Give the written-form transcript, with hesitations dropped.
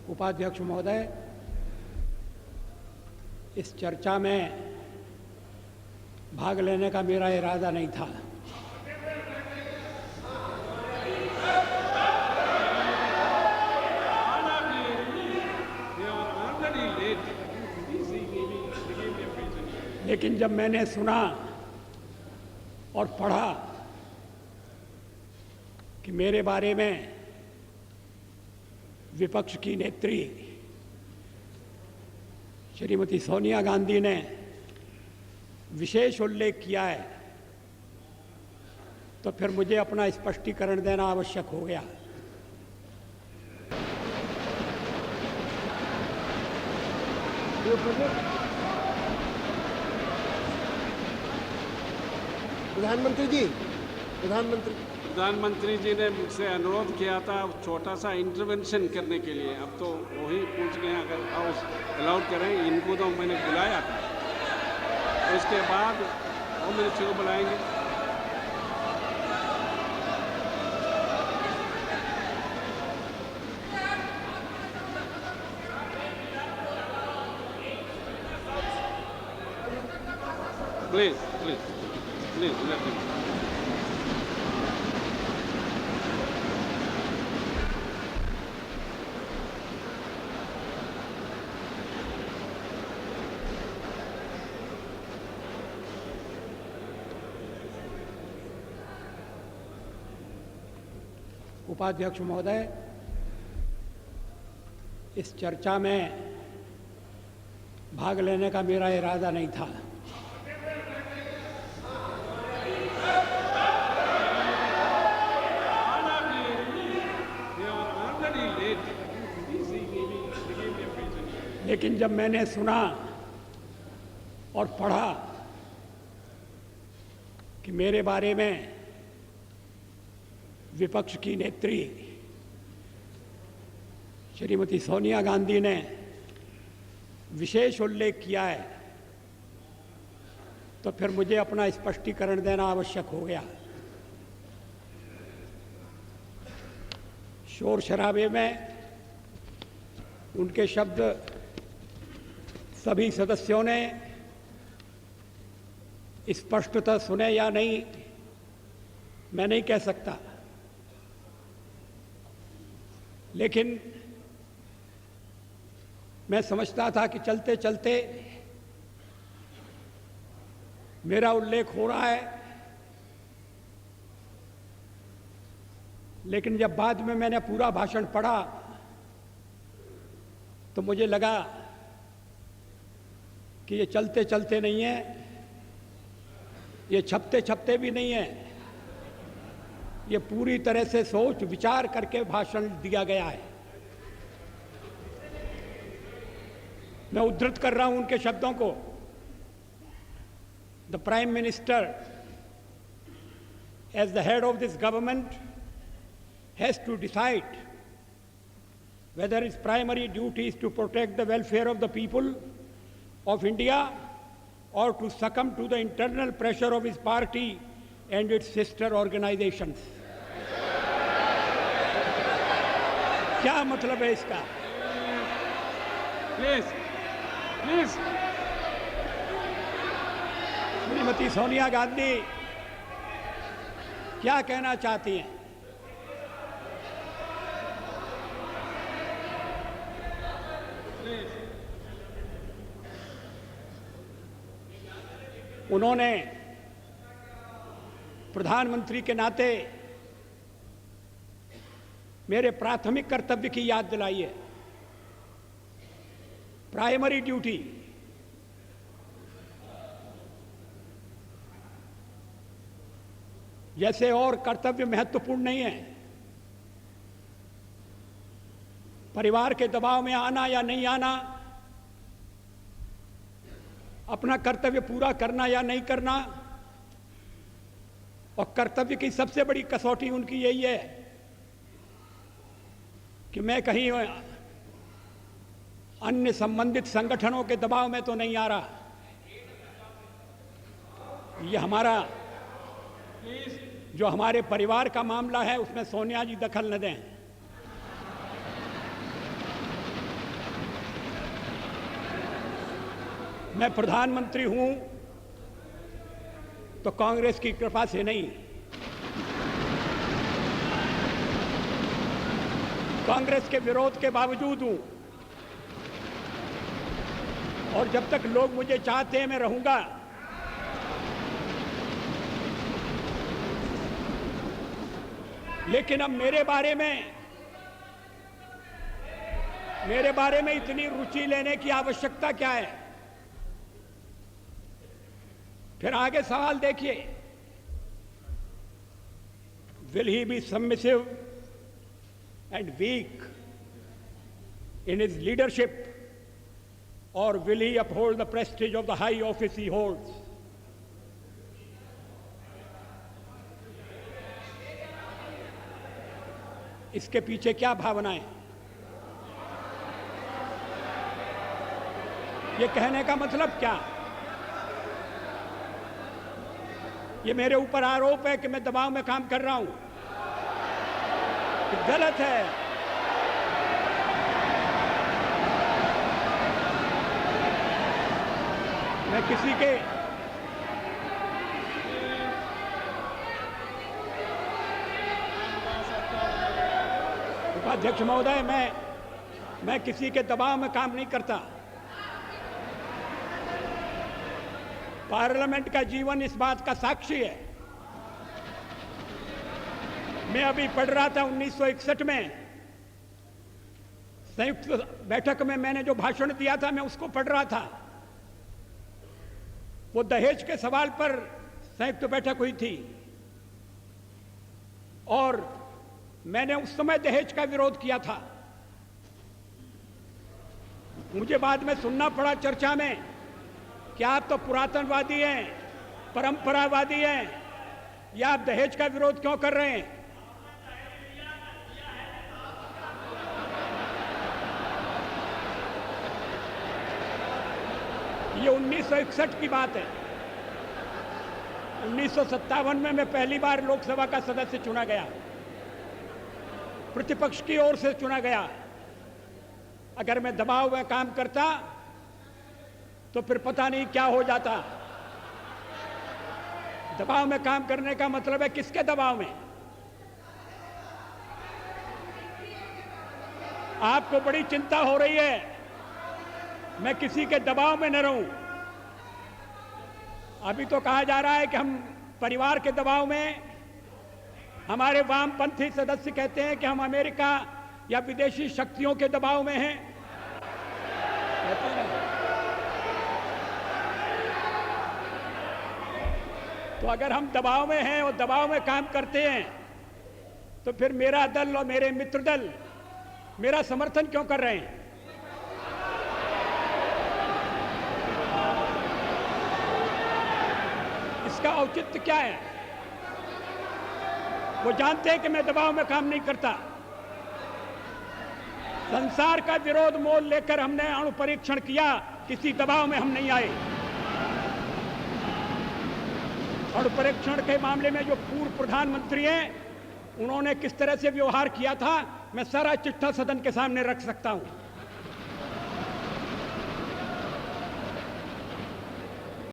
उपाध्यक्ष महोदय, इस चर्चा में भाग लेने का मेरा इरादा नहीं था। लेकिन जब मैंने सुना और पढ़ा कि मेरे बारे में विपक्ष की नेत्री श्रीमती सोनिया गांधी ने विशेष उल्लेख किया है, तो फिर मुझे अपना स्पष्टीकरण देना आवश्यक हो गया। प्रधानमंत्री जी ने मुझसे अनुरोध किया था छोटा सा इंटरवेंशन करने के लिए। अब तो वही पूछ गए, अगर हाउस अलाउड करें। इनको तो मैंने बुलाया था, उसके बाद वो मिनिस्टर को बुलाएंगे। Please please please let me. उपाध्यक्ष महोदय, इस चर्चा में भाग लेने का मेरा इरादा नहीं था। लेकिन जब मैंने सुना और पढ़ा कि मेरे बारे में विपक्ष की नेत्री श्रीमती सोनिया गांधी ने विशेष उल्लेख किया है, तो फिर मुझे अपना स्पष्टीकरण देना आवश्यक हो गया। शोर शराबे में उनके शब्द सभी सदस्यों ने स्पष्टतः सुने या नहीं, मैं नहीं कह सकता, लेकिन मैं समझता था कि चलते चलते मेरा उल्लेख हो रहा है। लेकिन जब बाद में मैंने पूरा भाषण पढ़ा तो मुझे लगा कि ये चलते चलते नहीं है, ये छपते छपते भी नहीं है, ये पूरी तरह से सोच विचार करके भाषण दिया गया है। मैं उद्धृत कर रहा हूं उनके शब्दों को। The prime minister as the head of this government has to decide whether his primary duty is to protect the welfare of the people of India or to succumb to the internal pressure of his party and its sister organizations. क्या मतलब है इसका? Please please. Shrimati Sonia Gandhi क्या कहना चाहती हैं? उन्होंने प्रधानमंत्री के नाते मेरे प्राथमिक कर्तव्य की याद दिलाई है। प्राइमरी ड्यूटी, जैसे और कर्तव्य महत्वपूर्ण नहीं है, परिवार के दबाव में आना या नहीं आना, अपना कर्तव्य पूरा करना या नहीं करना, और कर्तव्य की सबसे बड़ी कसौटी उनकी यही है कि मैं कहीं अन्य संबंधित संगठनों के दबाव में तो नहीं आ रहा। ये हमारा जो हमारे परिवार का मामला है उसमें सोनिया जी दखल न दें। मैं प्रधानमंत्री हूं तो कांग्रेस की कृपा से नहीं, कांग्रेस के विरोध के बावजूद हूं। और जब तक लोग मुझे चाहते हैं मैं रहूंगा। लेकिन अब मेरे बारे में इतनी रुचि लेने की आवश्यकता क्या है? फिर आगे सवाल देखिए, will he be submissive and weak in his leadership or will he uphold the prestige of the high office he holds? इसके पीछे क्या भावनाएं? ये कहने का मतलब क्या? ये मेरे ऊपर आरोप है कि मैं दबाव में काम कर रहा हूं। ये गलत है। मैं किसी के उपाध्यक्ष महोदय, मैं किसी के दबाव में काम नहीं करता। पार्लियामेंट का जीवन इस बात का साक्षी है। मैं अभी पढ़ रहा था 1961 में संयुक्त बैठक में मैंने जो भाषण दिया था, मैं उसको पढ़ रहा था। वो दहेज के सवाल पर संयुक्त बैठक हुई थी और मैंने उस समय दहेज का विरोध किया था। मुझे बाद में सुनना पड़ा चर्चा में कि आप तो पुरातनवादी हैं, परंपरावादी हैं, या आप दहेज का विरोध क्यों कर रहे हैं? ये 1961 की बात है। 1957 में मैं पहली बार लोकसभा का सदस्य चुना गया, प्रतिपक्ष की ओर से चुना गया। अगर मैं दबाव में काम करता तो फिर पता नहीं क्या हो जाता। दबाव में काम करने का मतलब है किसके दबाव में? आपको बड़ी चिंता हो रही है मैं किसी के दबाव में न रहूं। अभी तो कहा जा रहा है कि हम परिवार के दबाव में, हमारे वामपंथी सदस्य कहते हैं कि हम अमेरिका या विदेशी शक्तियों के दबाव में हैं। तो अगर हम दबाव में हैं और दबाव में काम करते हैं तो फिर मेरा दल और मेरे मित्र दल मेरा समर्थन क्यों कर रहे हैं? इसका औचित्य क्या है? वो जानते हैं कि मैं दबाव में काम नहीं करता। संसार का विरोध मोल लेकर हमने अणु परीक्षण किया, किसी दबाव में हम नहीं आए। अणु परीक्षण के मामले में जो पूर्व प्रधानमंत्री हैं, उन्होंने किस तरह से व्यवहार किया था, मैं सारा चिट्ठा सदन के सामने रख सकता हूं।